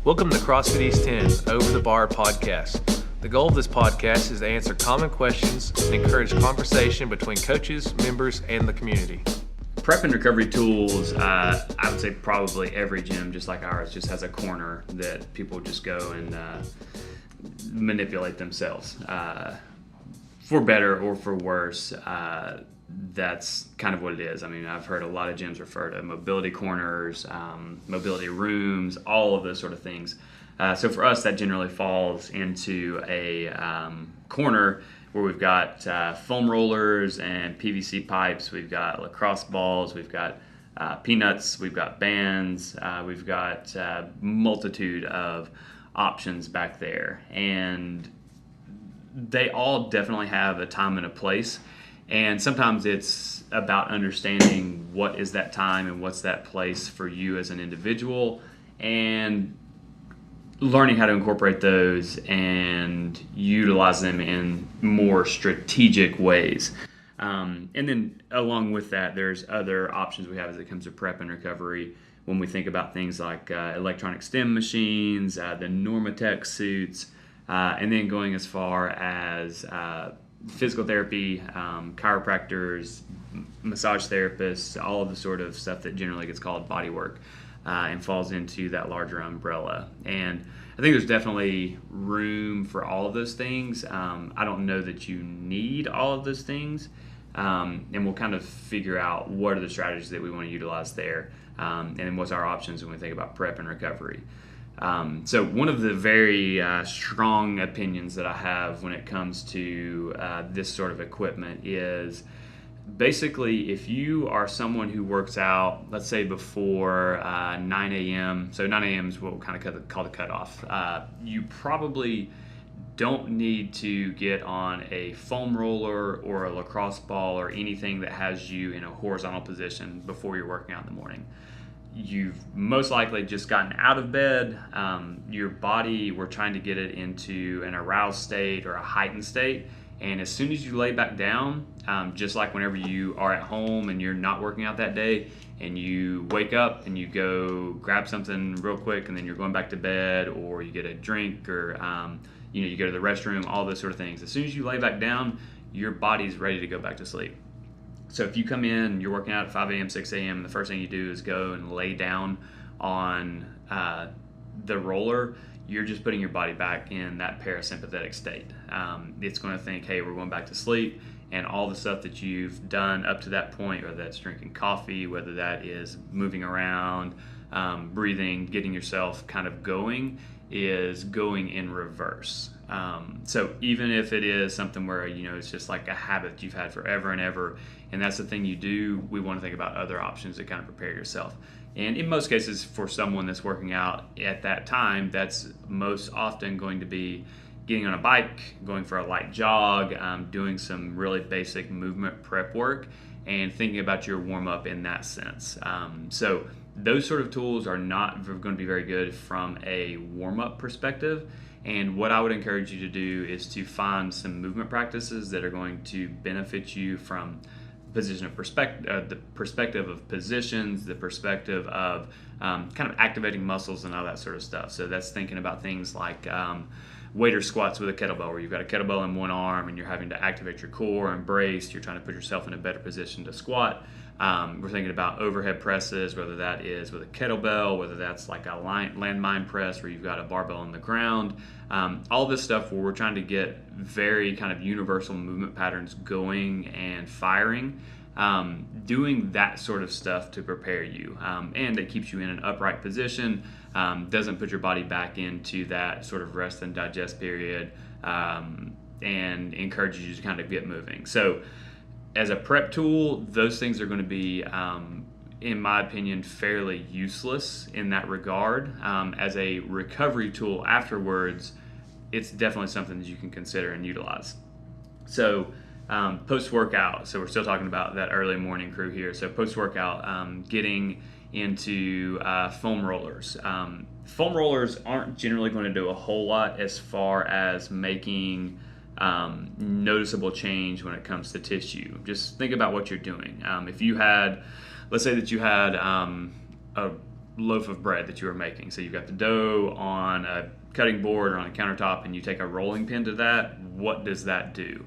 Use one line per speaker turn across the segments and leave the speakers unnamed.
Welcome to CrossFit East 10 Over the Bar podcast. The goal of this podcast is to answer common questions and encourage conversation between coaches, members, and the community.
Prep and recovery tools, I would say probably every gym, just like ours, just has a corner that people just go and manipulate themselves. For better or for worse, that's kind of what it is. I mean, I've heard a lot of gyms refer to mobility corners, mobility rooms, all of those sort of things. So for us, that generally falls into a corner where we've got foam rollers and PVC pipes, we've got lacrosse balls, we've got peanuts, we've got bands, we've got multitude of options back there. And they all definitely have a time and a place. And sometimes it's about understanding what is that time and what's that place for you as an individual, and learning how to incorporate those and utilize them in more strategic ways. And then along with that, there's other options we have as it comes to prep and recovery when we think about things like electronic stim machines, the Normatec suits, and then going as far as physical therapy, chiropractors, massage therapists, all of the sort of stuff that generally gets called body work and falls into that larger umbrella. And I think there's definitely room for all of those things. I don't know that you need all of those things, and we'll kind of figure out what are the strategies that we want to utilize there, and then what's our options when we think about prep and recovery. So one of the very strong opinions that I have when it comes to this sort of equipment is basically if you are someone who works out, let's say before 9 a.m., so 9 a.m. is what we'll kind of call the cutoff, you probably don't need to get on a foam roller or a lacrosse ball or anything that has you in a horizontal position before you're working out in the morning. You've most likely just gotten out of bed. Your body, we're trying to get it into an aroused state or a heightened state. And as soon as you lay back down, just like whenever you are at home and you're not working out that day, and you wake up and you go grab something real quick and then you're going back to bed, or you get a drink, or you go to the restroom, all those sort of things. As soon as you lay back down, your body's ready to go back to sleep. So if you come in, you're working out at 5 a.m., 6 a.m., and the first thing you do is go and lay down on the roller, you're just putting your body back in that parasympathetic state. It's going to think, hey, we're going back to sleep, and all the stuff that you've done up to that point, whether that's drinking coffee, whether that is moving around, breathing, getting yourself kind of going, is going in reverse. So even if it is something where, it's just like a habit you've had forever and ever, and that's the thing you do, we want to think about other options to kind of prepare yourself. And in most cases, for someone that's working out at that time, that's most often going to be getting on a bike, going for a light jog, doing some really basic movement prep work, and thinking about your warm-up in that sense. So those sort of tools are not going to be very good from a warm-up perspective. And what I would encourage you to do is to find some movement practices that are going to benefit you from position of the perspective of positions, the perspective of kind of activating muscles and all that sort of stuff. So that's thinking about things like waiter squats with a kettlebell, where you've got a kettlebell in one arm and you're having to activate your core and brace. You're trying to put yourself in a better position to squat. We're thinking about overhead presses, whether that is with a kettlebell, whether that's like a landmine press where you've got a barbell on the ground. All this stuff where we're trying to get very kind of universal movement patterns going and firing. Doing that sort of stuff to prepare you. And it keeps you in an upright position, doesn't put your body back into that sort of rest and digest period, and encourages you to kind of get moving. So as a prep tool, those things are going to be, in my opinion, fairly useless in that regard. As a recovery tool afterwards, it's definitely something that you can consider and utilize. So post-workout, so we're still talking about that early morning crew here. So post-workout, getting into foam rollers. Foam rollers aren't generally going to do a whole lot as far as making noticeable change when it comes to tissue. Just think about what you're doing. If you had, let's say that you had a loaf of bread that you were making. So you've got the dough on a cutting board or on a countertop, and you take a rolling pin to that. What does that do?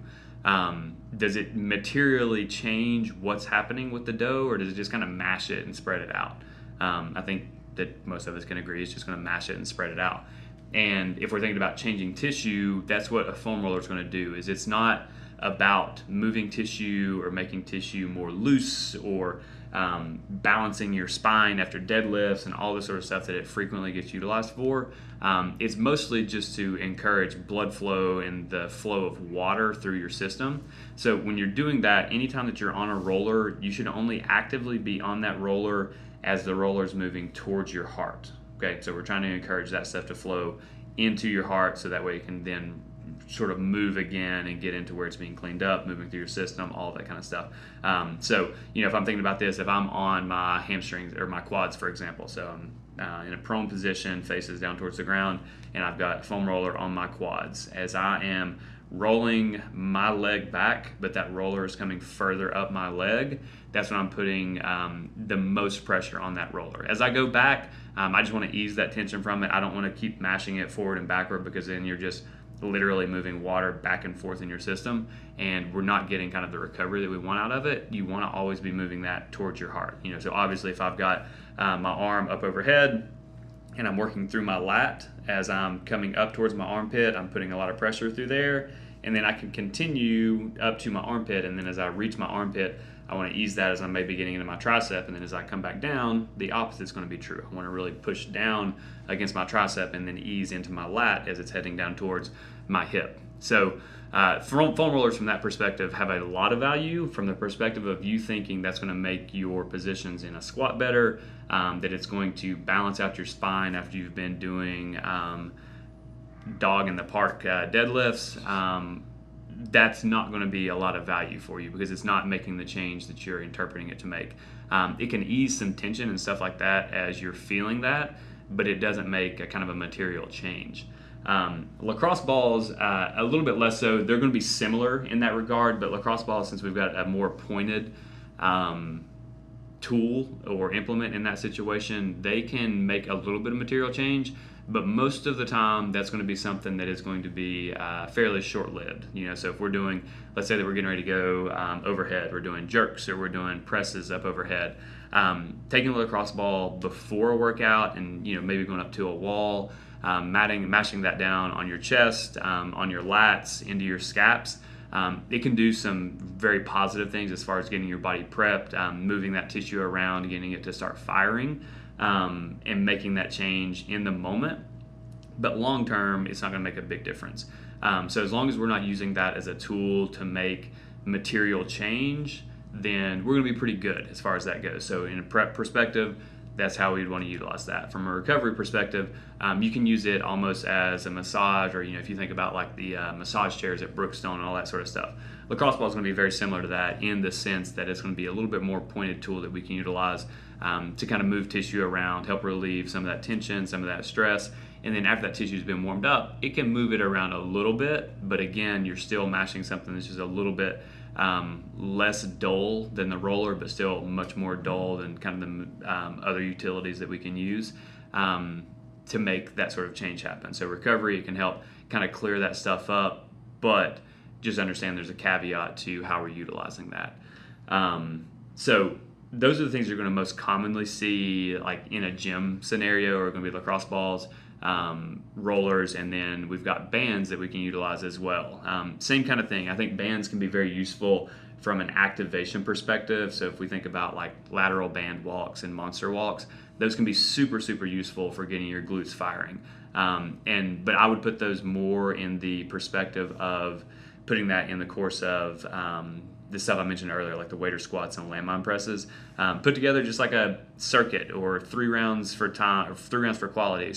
Does it materially change what's happening with the dough, or does it just kind of mash it and spread it out? I think that most of us can agree it's just going to mash it and spread it out. And if we're thinking about changing tissue, that's what a foam roller is going to do. Is it's not about moving tissue or making tissue more loose or balancing your spine after deadlifts and all this sort of stuff that it frequently gets utilized for. It's mostly just to encourage blood flow and the flow of water through your system. So when you're doing that, anytime that you're on a roller, you should only actively be on that roller as the roller is moving towards your heart. Okay, so we're trying to encourage that stuff to flow into your heart so that way it can then sort of move again and get into where it's being cleaned up, moving through your system, all that kind of stuff. So, if I'm thinking about this, if I'm on my hamstrings or my quads, for example, so I'm in a prone position, faces down towards the ground, and I've got a foam roller on my quads. As I am rolling my leg back, but that roller is coming further up my leg, that's when I'm putting the most pressure on that roller. As I go back, I just want to ease that tension from it. I don't want to keep mashing it forward and backward, because then you're just literally moving water back and forth in your system, and we're not getting kind of the recovery that we want out of it. You want to always be moving that towards your heart. So obviously if I've got my arm up overhead and I'm working through my lat, as I'm coming up towards my armpit, I'm putting a lot of pressure through there, and then I can continue up to my armpit, and then as I reach my armpit, I want to ease that as I may be getting into my tricep, and then as I come back down, the opposite is going to be true. I want to really push down against my tricep and then ease into my lat as it's heading down towards my hip. So foam rollers from that perspective have a lot of value from the perspective of you thinking that's going to make your positions in a squat better, that it's going to balance out your spine after you've been doing dog in the park deadlifts. That's not going to be a lot of value for you, because it's not making the change that you're interpreting it to make. It can ease some tension and stuff like that as you're feeling that, but it doesn't make a kind of a material change. Lacrosse balls, a little bit less so. They're going to be similar in that regard, but lacrosse balls, since we've got a more pointed tool or implement in that situation, they can make a little bit of material change, but most of the time that's going to be something that is going to be fairly short-lived. So if we're doing, let's say that we're getting ready to go overhead, we're doing jerks or we're doing presses up overhead, taking a lacrosse ball before a workout and maybe going up to a wall, mashing that down on your chest, on your lats, into your scaps. It can do some very positive things as far as getting your body prepped, moving that tissue around, getting it to start firing, and making that change in the moment. But long term, it's not going to make a big difference. So as long as we're not using that as a tool to make material change, then we're going to be pretty good as far as that goes. So in a prep perspective, that's how we'd want to utilize that. From a recovery perspective, you can use it almost as a massage, or if you think about like the massage chairs at Brookstone and all that sort of stuff. Lacrosse ball is going to be very similar to that in the sense that it's going to be a little bit more pointed tool that we can utilize to kind of move tissue around, help relieve some of that tension, some of that stress. And then after that tissue's been warmed up, it can move it around a little bit, but again, you're still mashing something that's just a little bit less dull than the roller, but still much more dull than kind of the other utilities that we can use to make that sort of change happen. So recovery, it can help kind of clear that stuff up, but just understand there's a caveat to how we're utilizing that. So those are the things you're going to most commonly see like in a gym scenario, are going to be lacrosse balls, rollers, and then we've got bands that we can utilize as well. Same kind of thing. I think bands can be very useful from an activation perspective. So if we think about like lateral band walks and monster walks, those can be super, super useful for getting your glutes firing. But I would put those more in the perspective of putting that in the course of the stuff I mentioned earlier, like the waiter squats and landmine presses, put together just like a circuit or 3 rounds for time, or 3 rounds for quality,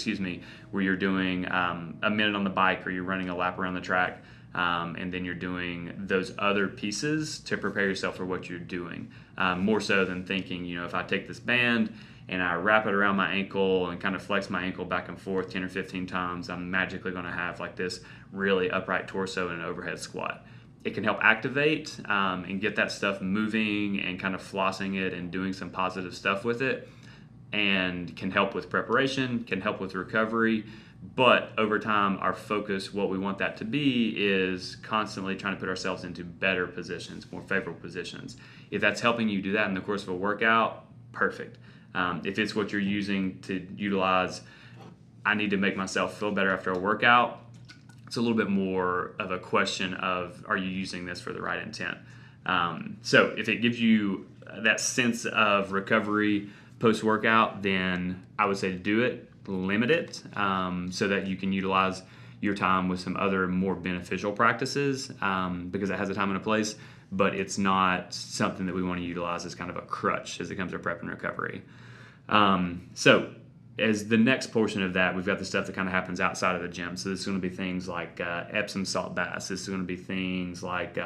where you're doing a minute on the bike, or you're running a lap around the track, and then you're doing those other pieces to prepare yourself for what you're doing. More so than thinking, if I take this band and I wrap it around my ankle and kind of flex my ankle back and forth 10 or 15 times, I'm magically going to have like this really upright torso in an overhead squat. It can help activate and get that stuff moving and kind of flossing it and doing some positive stuff with it. and can help with preparation, can help with recovery. But over time, our focus, what we want that to be, is constantly trying to put ourselves into better positions, more favorable positions. If that's helping you do that in the course of a workout, perfect. If it's what you're using to utilize, I need to make myself feel better after a workout, it's a little bit more of a question of, are you using this for the right intent? So if it gives you that sense of recovery post-workout, then I would say to do it, limit it, so that you can utilize your time with some other more beneficial practices, because it has a time and a place, but it's not something that we want to utilize as kind of a crutch as it comes to prep and recovery. So as the next portion of that, we've got the stuff that kind of happens outside of the gym. So this is going to be things like Epsom salt baths. This is going to be things like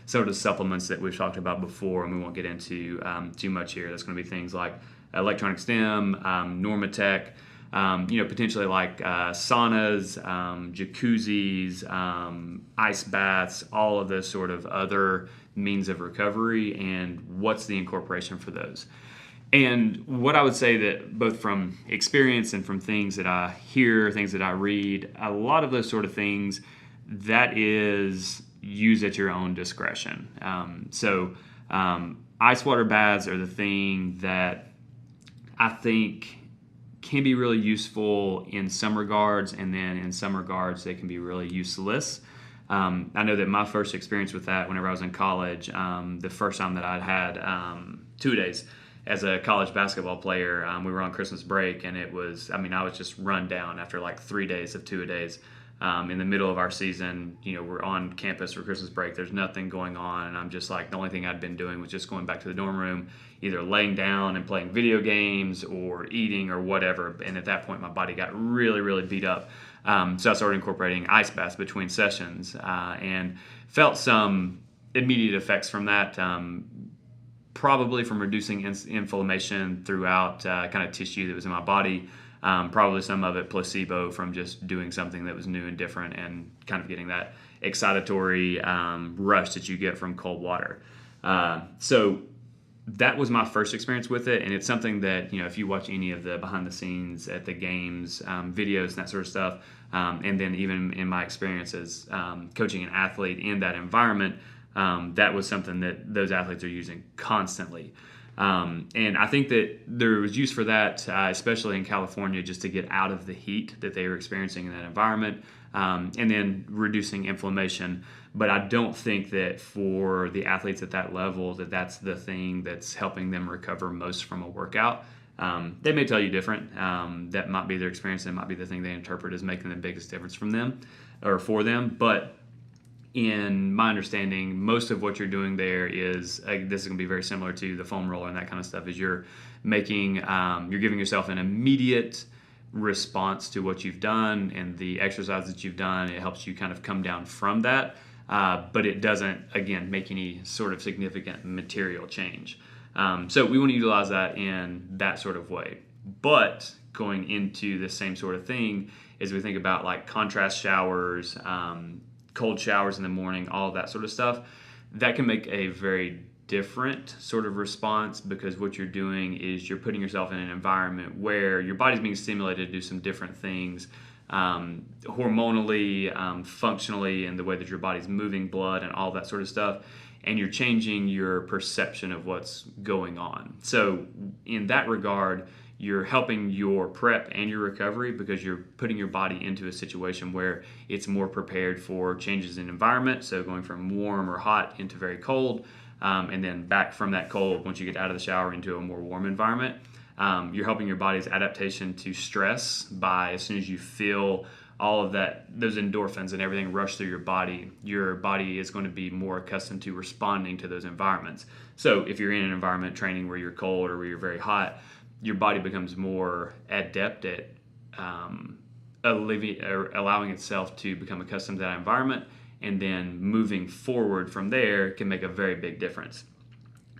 sort of supplements that we've talked about before, and we won't get into too much here. That's going to be things like electronic stim, Normatec, potentially like saunas, jacuzzis, ice baths, all of those sort of other means of recovery, and what's the incorporation for those. And what I would say that both from experience and from things that I hear, things that I read, a lot of those sort of things, that is use at your own discretion. Ice water baths are the thing that I think can be really useful in some regards, and then in some regards they can be really useless. I know that my first experience with that, whenever I was in college, the first time that I'd had 2 days as a college basketball player, we were on Christmas break, and I was just run down after like 3 days of 2-a-days. In the middle of our season, we're on campus for Christmas break. There's nothing going on, and I'm just like, the only thing I'd been doing was just going back to the dorm room, either laying down and playing video games or eating or whatever. And at that point, my body got really, really beat up. So I started incorporating ice baths between sessions, and felt some immediate effects from that. Probably from reducing inflammation throughout kind of tissue that was in my body. Probably some of it placebo from just doing something that was new and different, and kind of getting that excitatory rush that you get from cold water. So that was my first experience with it, and it's something that, if you watch any of the behind the scenes at the games videos and that sort of stuff, and then even in my experiences coaching an athlete in that environment, that was something that those athletes are using constantly. And I think that there was use for that, especially in California, just to get out of the heat that they were experiencing in that environment, and then reducing inflammation. But I don't think that for the athletes at that level, that's the thing that's helping them recover most from a workout. They may tell you different. That might be their experience, and it might be the thing they interpret as making the biggest difference from them or for them. But in my understanding, most of what you're doing there is, this is going to be very similar to the foam roller and that kind of stuff, is you're giving yourself an immediate response to what you've done and the exercise that you've done. It helps you kind of come down from that, but it doesn't, again, make any sort of significant material change. So we want to utilize that in that sort of way. But going into the same sort of thing as we think about like contrast showers, cold showers in the morning, all of that sort of stuff, that can make a very different sort of response, because what you're doing is you're putting yourself in an environment where your body's being stimulated to do some different things, hormonally, functionally, and the way that your body's moving blood and all that sort of stuff, and you're changing your perception of what's going on. So in that regard, you're helping your prep and your recovery, because you're putting your body into a situation where it's more prepared for changes in environment. So going from warm or hot into very cold, and then back from that cold, once you get out of the shower, into a more warm environment. You're helping your body's adaptation to stress by, as soon as you feel all of that, those endorphins and everything rush through your body is going to be more accustomed to responding to those environments. So if you're in an environment training where you're cold or where you're very hot, your body becomes more adept at allowing itself to become accustomed to that environment, and then moving forward from there can make a very big difference.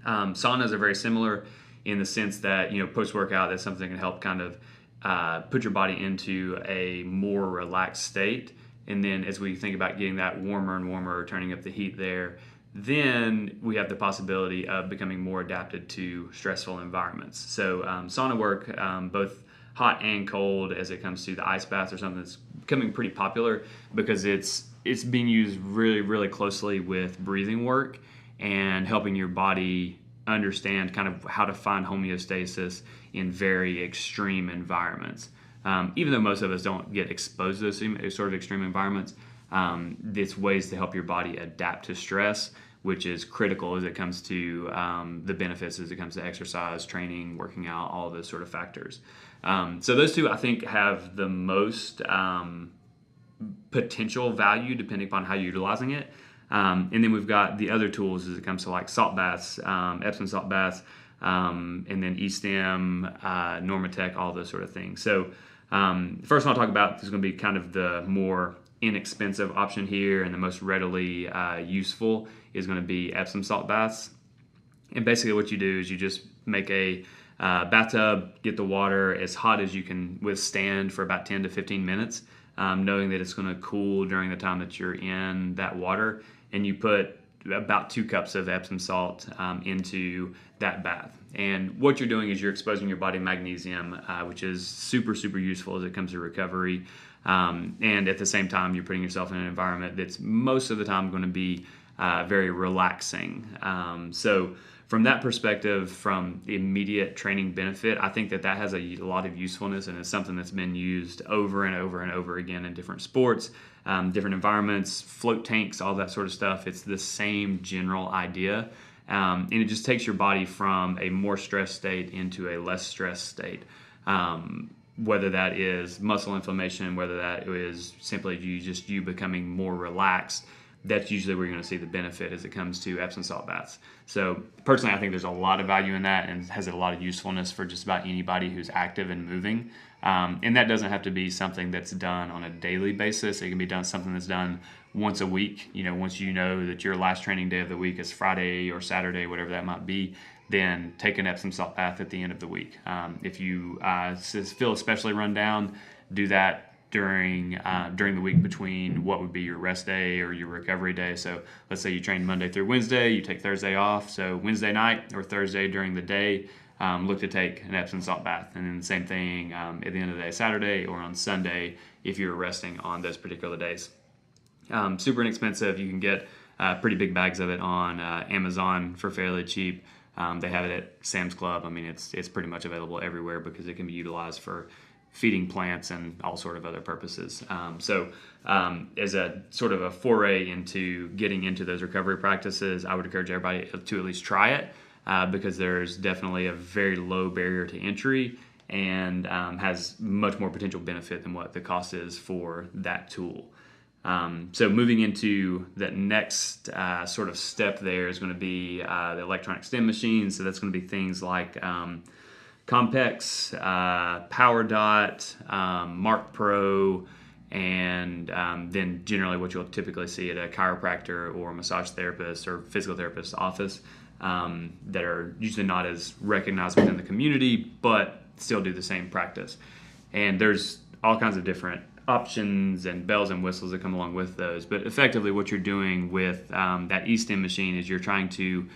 Saunas are very similar in the sense that, post-workout, that's something that can help kind of put your body into a more relaxed state. And then as we think about getting that warmer and warmer, turning up the heat there, then we have the possibility of becoming more adapted to stressful environments. So sauna work, both hot and cold, as it comes to the ice baths or something, that's becoming pretty popular because it's being used really, really closely with breathing work and helping your body understand kind of how to find homeostasis in very extreme environments. Even though most of us don't get exposed to those sort of extreme environments, it's ways to help your body adapt to stress, which is critical as it comes to the benefits as it comes to exercise, training, working out, all of those sort of factors. So those two, I think, have the most potential value depending upon how you're utilizing it. And then we've got the other tools as it comes to like salt baths, Epsom salt baths, and then E-stim, Normatec, all those sort of things. So first one I'll talk about is going to be kind of the more inexpensive option here and the most readily useful is going to be Epsom salt baths. And basically what you do is you just make a bathtub, get the water as hot as you can withstand for about 10 to 15 minutes, knowing that it's going to cool during the time that you're in that water. And you put about 2 cups of Epsom salt into that bath. And what you're doing is you're exposing your body to magnesium, which is super, super useful as it comes to recovery. And at the same time, you're putting yourself in an environment that's most of the time going to be very relaxing. So from that perspective, from the immediate training benefit, I think that has a lot of usefulness, and it's something that's been used over and over and over again in different sports, different environments, float tanks, all that sort of stuff. It's the same general idea. And it just takes your body from a more stressed state into a less stressed state. Whether that is muscle inflammation, whether that is simply you becoming more relaxed, that's usually where you're going to see the benefit as it comes to Epsom salt baths. So personally, I think there's a lot of value in that and has a lot of usefulness for just about anybody who's active and moving. And that doesn't have to be something that's done on a daily basis. It can be something that's done once a week. Once you know that your last training day of the week is Friday or Saturday, whatever that might be, then take an Epsom salt bath at the end of the week. If you feel especially run down, do that during the week between what would be your rest day or your recovery day. So let's say you train Monday through Wednesday, you take Thursday off. So Wednesday night or Thursday during the day, look to take an Epsom salt bath. And then the same thing at the end of the day, Saturday or on Sunday, if you're resting on those particular days. Super inexpensive. You can get pretty big bags of it on Amazon for fairly cheap. They have it at Sam's Club. I mean, it's pretty much available everywhere because it can be utilized for feeding plants and all sort of other purposes. So as a sort of a foray into getting into those recovery practices, I would encourage everybody to at least try it because there's definitely a very low barrier to entry and has much more potential benefit than what the cost is for that tool. So moving into that next sort of step there is going to be the electronic stim machine. So that's going to be things like Compex, PowerDot, Mark Pro, and then generally what you'll typically see at a chiropractor or massage therapist or physical therapist office that are usually not as recognized within the community, but still do the same practice. And there's all kinds of different options and bells and whistles that come along with those. But effectively what you're doing with that E-stim machine is you're trying to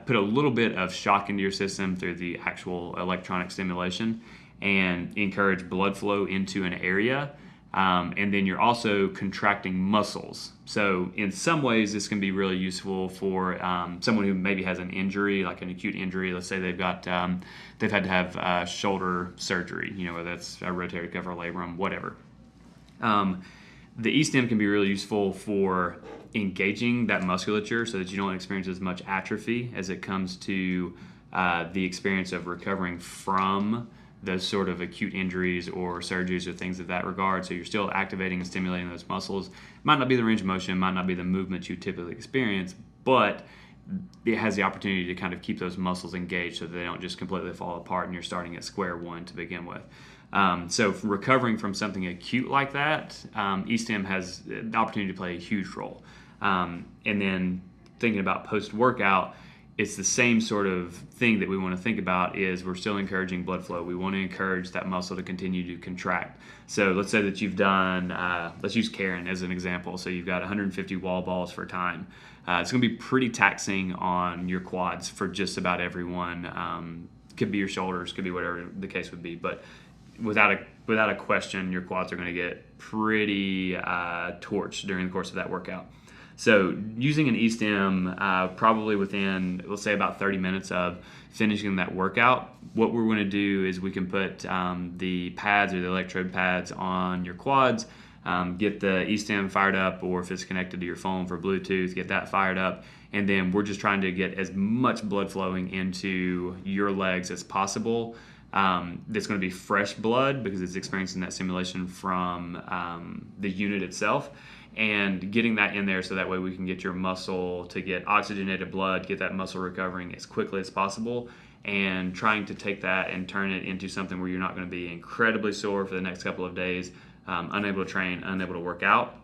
put a little bit of shock into your system through the actual electronic stimulation and encourage blood flow into an area. And then you're also contracting muscles. So in some ways, this can be really useful for someone who maybe has an injury, like an acute injury. Let's say they've had to have shoulder surgery, whether that's a rotator cuff or labrum, whatever. The E-stim can be really useful for engaging that musculature so that you don't experience as much atrophy as it comes to the experience of recovering from those sort of acute injuries or surgeries or things of that regard. So you're still activating and stimulating those muscles. Might not be the range of motion, might not be the movement you typically experience, but it has the opportunity to kind of keep those muscles engaged so that they don't just completely fall apart and you're starting at square one to begin with. So recovering from something acute like that, E-stim has the opportunity to play a huge role. And then thinking about post-workout, it's the same sort of thing that we want to think about. Is we're still encouraging blood flow. We want to encourage that muscle to continue to contract. So let's say that you've done, let's use Karen as an example. So you've got 150 wall balls for time. It's going to be pretty taxing on your quads for just about everyone. Could be your shoulders, could be whatever the case would be. But without a question, your quads are going to get pretty torched during the course of that workout. So using an E-stim probably within, let's say, about 30 minutes of finishing that workout, what we're going to do is we can put the pads or the electrode pads on your quads, get the E-stim fired up, or if it's connected to your phone for Bluetooth, get that fired up. And then we're just trying to get as much blood flowing into your legs as possible. That's going to be fresh blood because it's experiencing that stimulation from the unit itself, and getting that in there so that way we can get your muscle to get oxygenated blood, get that muscle recovering as quickly as possible, and trying to take that and turn it into something where you're not going to be incredibly sore for the next couple of days, unable to train, unable to work out,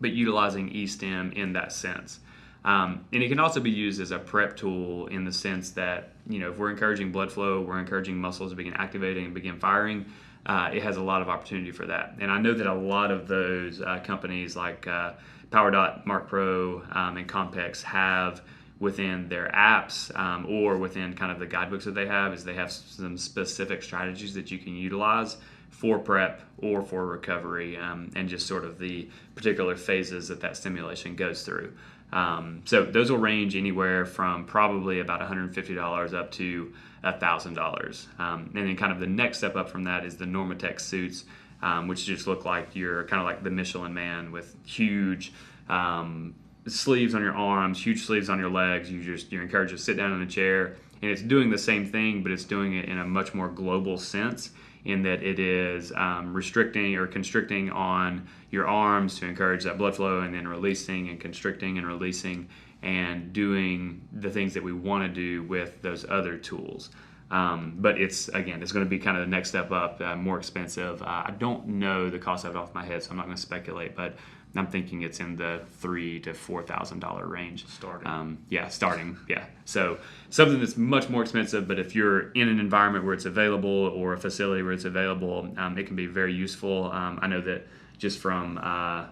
but utilizing E-stim in that sense. And it can also be used as a prep tool in the sense that, if we're encouraging blood flow, we're encouraging muscles to begin activating and begin firing. It has a lot of opportunity for that. And I know that a lot of those companies like PowerDot, Mark Pro, and Compex have within their apps or within kind of the guidebooks that they have some specific strategies that you can utilize for prep or for recovery, and just sort of the particular phases that stimulation goes through. So those will range anywhere from probably about $150 up to $1,000. And then kind of the next step up from that is the Normatec suits, which just look like you're kind of like the Michelin Man with huge sleeves on your arms, huge sleeves on your legs. You're encouraged to sit down in a chair, and it's doing the same thing, but it's doing it in a much more global sense, in that it is restricting or constricting on your arms to encourage that blood flow, and then releasing and constricting and releasing, and doing the things that we want to do with those other tools. But it's going to be kind of the next step up, more expensive. I don't know the cost of it off my head, so I'm not going to speculate, but I'm thinking it's in the $3,000 to $4,000 range. Starting. So something that's much more expensive, but if you're in an environment where it's available or a facility where it's available, it can be very useful. I know that just from, I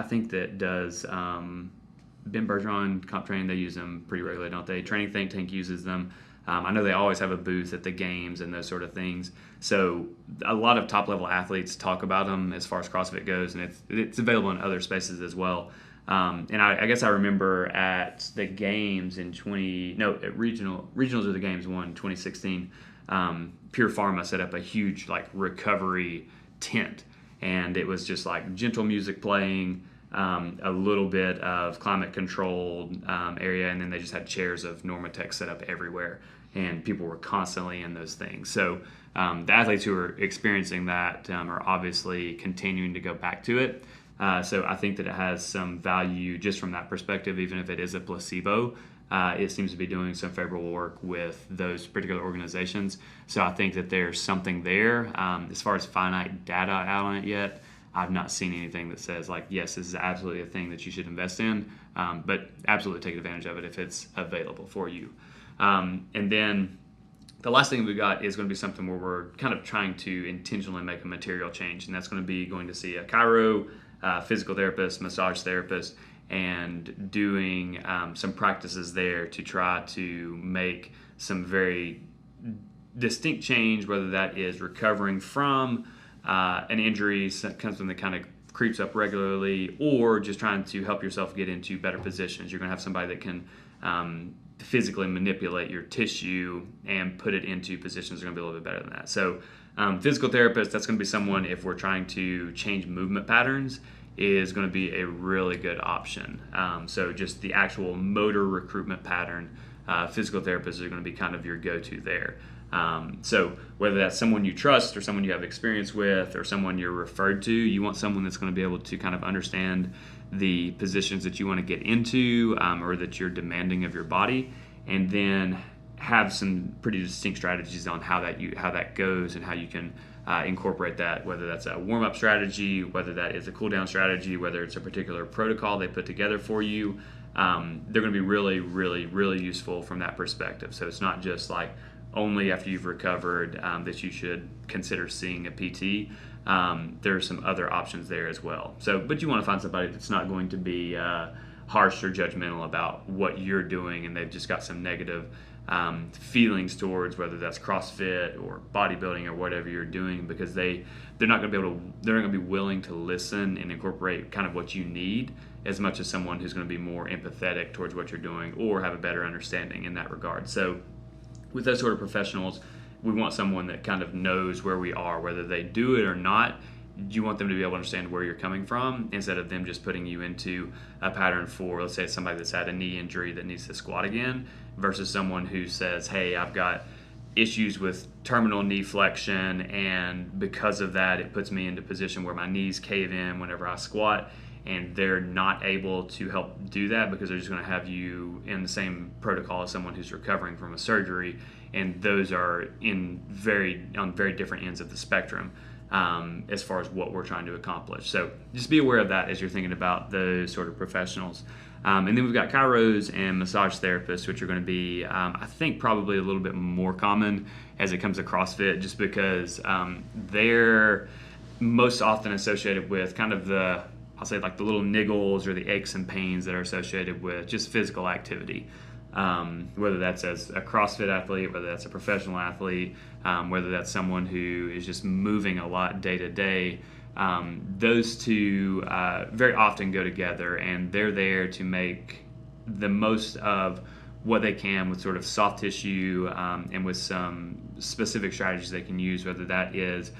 think that does Ben Bergeron, Comp Train, they use them pretty regularly, don't they? Training Think Tank uses them. I know they always have a booth at the games and those sort of things. So a lot of top-level athletes talk about them as far as CrossFit goes, and it's available in other spaces as well. And I guess I remember at the games at regionals of the games 2016, Pure Pharma set up a huge recovery tent, and it was just gentle music playing, a little bit of climate-controlled area, and then they just had chairs of Normatec set up everywhere, and people were constantly in those things. So the athletes who are experiencing that are obviously continuing to go back to it. So I think that it has some value just from that perspective, even if it is a placebo. It seems to be doing some favorable work with those particular organizations. So I think that there's something there. As far as finite data out on it yet, I've not seen anything that says yes, this is absolutely a thing that you should invest in, but absolutely take advantage of it if it's available for you. And then the last thing we got is going to be something where we're kind of trying to intentionally make a material change, and that's going to be going to see a chiro, physical therapist, massage therapist, and doing some practices there to try to make some very distinct change, whether that is recovering from an injury, something that kind of creeps up regularly, or just trying to help yourself get into better positions. You're going to have somebody that can physically manipulate your tissue and put it into positions that are going to be a little bit better than that. So physical therapist, that's going to be someone, if we're trying to change movement patterns, is going to be a really good option. So just the actual motor recruitment pattern, physical therapists are going to be kind of your go-to there. So whether that's someone you trust or someone you have experience with or someone you're referred to, you want someone that's going to be able to kind of understand the positions that you want to get into or that you're demanding of your body, and then have some pretty distinct strategies on how that goes and how you can incorporate that, whether that's a warm-up strategy, whether that is a cool-down strategy, whether it's a particular protocol they put together for you. they're going to be really, really, really useful from that perspective. So it's not just like only after you've recovered that you should consider seeing a PT. There are some other options there as well. So, but you want to find somebody that's not going to be harsh or judgmental about what you're doing, and they've just got some negative feelings towards whether that's CrossFit or bodybuilding or whatever you're doing, because they're not going to be willing to listen and incorporate kind of what you need as much as someone who's going to be more empathetic towards what you're doing or have a better understanding in that regard. So with those sort of professionals, we want someone that kind of knows where we are, whether they do it or not. You want them to be able to understand where you're coming from instead of them just putting you into a pattern for, let's say it's somebody that's had a knee injury that needs to squat again, versus someone who says, hey, I've got issues with terminal knee flexion, and because of that, it puts me into a position where my knees cave in whenever I squat, and they're not able to help do that because they're just going to have you in the same protocol as someone who's recovering from a surgery, and those are on very different ends of the spectrum as far as what we're trying to accomplish. So just be aware of that as you're thinking about those sort of professionals. And then we've got chiros and massage therapists, which are going to be, I think, probably a little bit more common as it comes to CrossFit, just because they're most often associated with kind of I'll say like the little niggles or the aches and pains that are associated with just physical activity. Whether that's as a CrossFit athlete, whether that's a professional athlete, whether that's someone who is just moving a lot day to day, those two very often go together, and they're there to make the most of what they can with sort of soft tissue and with some specific strategies they can use, whether that is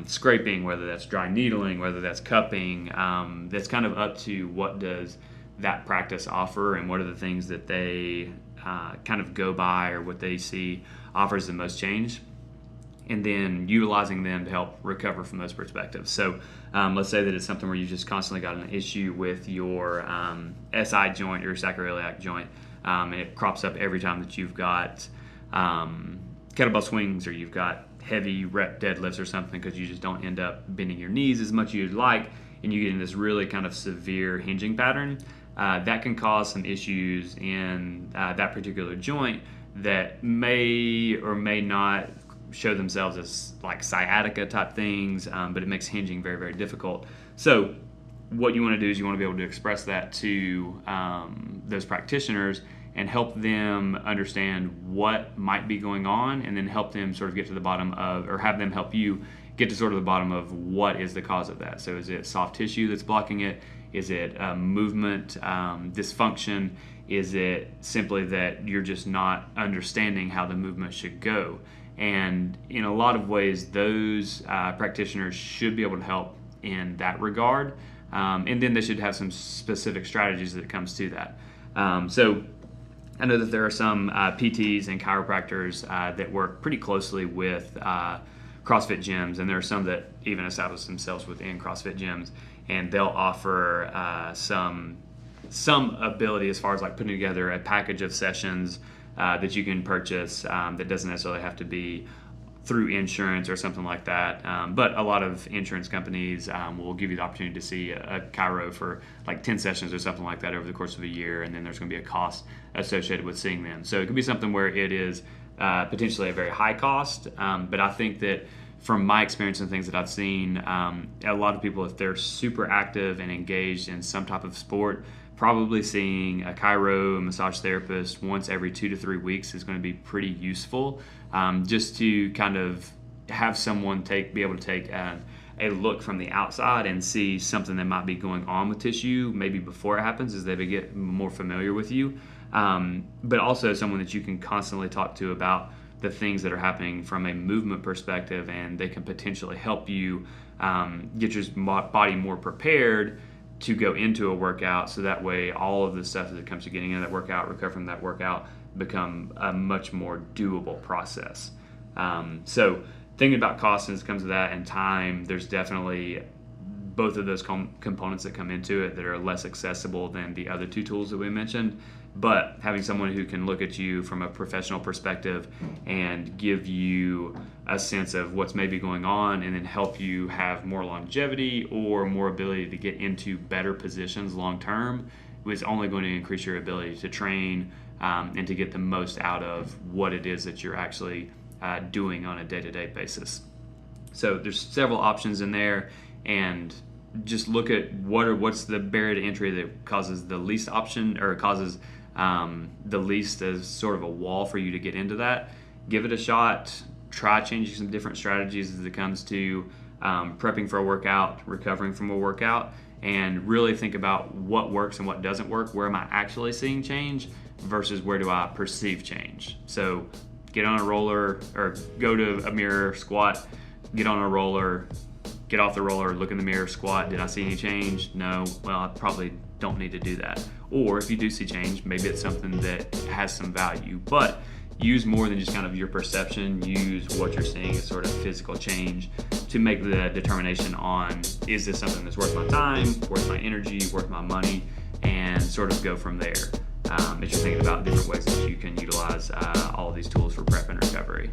scraping, whether that's dry needling, whether that's cupping. That's kind of up to what does that practice offer and what are the things that they kind of go by or what they see offers the most change, and then utilizing them to help recover from those perspectives. So let's say that it's something where you just constantly got an issue with your SI joint or sacroiliac joint, and it crops up every time that you've got kettlebell swings or you've got heavy rep deadlifts or something, because you just don't end up bending your knees as much as you'd like, and you get in this really kind of severe hinging pattern. That can cause some issues in that particular joint that may or may not show themselves as like sciatica type things, but it makes hinging very, very difficult. So what you want to do is you want to be able to express that to those practitioners and help them understand what might be going on, and then help them sort of get to the bottom of, or have them help you get to sort of the bottom of what is the cause of that. So is it soft tissue that's blocking it? Is it movement dysfunction? Is it simply that you're just not understanding how the movement should go? And in a lot of ways, those practitioners should be able to help in that regard. And then they should have some specific strategies that comes to that. So I know that there are some PTs and chiropractors that work pretty closely with CrossFit gyms, and there are some that even establish themselves within CrossFit gyms, and they'll offer some ability as far as like putting together a package of sessions that you can purchase that doesn't necessarily have to be through insurance or something like that. But a lot of insurance companies will give you the opportunity to see a chiro for like 10 sessions or something like that over the course of a year, and then there's going to be a cost associated with seeing them. So it could be something where it is potentially a very high cost, but I think that from my experience and things that I've seen, a lot of people, if they're super active and engaged in some type of sport, probably seeing a chiro, a massage therapist once every 2 to 3 weeks is going to be pretty useful, just to kind of have someone be able to take a look from the outside and see something that might be going on with tissue, maybe before it happens, as they get more familiar with you, but also someone that you can constantly talk to about the things that are happening from a movement perspective, and they can potentially help you get your body more prepared to go into a workout, so that way all of the stuff that comes to getting into that workout, recover from that workout, become a much more doable process. So thinking about cost as it comes to that and time, there's definitely both of those components that come into it that are less accessible than the other two tools that we mentioned. But having someone who can look at you from a professional perspective and give you a sense of what's maybe going on, and then help you have more longevity or more ability to get into better positions long term is only going to increase your ability to train and to get the most out of what it is that you're actually doing on a day-to-day basis. So there's several options in there, and just look at what's the barrier to entry that causes the least option, or causes the least as sort of a wall for you to get into that. Give it a shot. Try changing some different strategies as it comes to prepping for a workout, recovering from a workout, and really think about what works and what doesn't work. Where am I actually seeing change versus where do I perceive change? So get on a roller, or go to a mirror, squat, get on a roller, get off the roller, look in the mirror, squat. Did I see any change? No. Well, I probably don't need to do that. Or if you do see change, maybe it's something that has some value. But use more than just kind of your perception. Use what you're seeing as sort of physical change to make the determination on, is this something that's worth my time, worth my energy, worth my money, and sort of go from there. As you're thinking about different ways that you can utilize all of these tools for prep and recovery.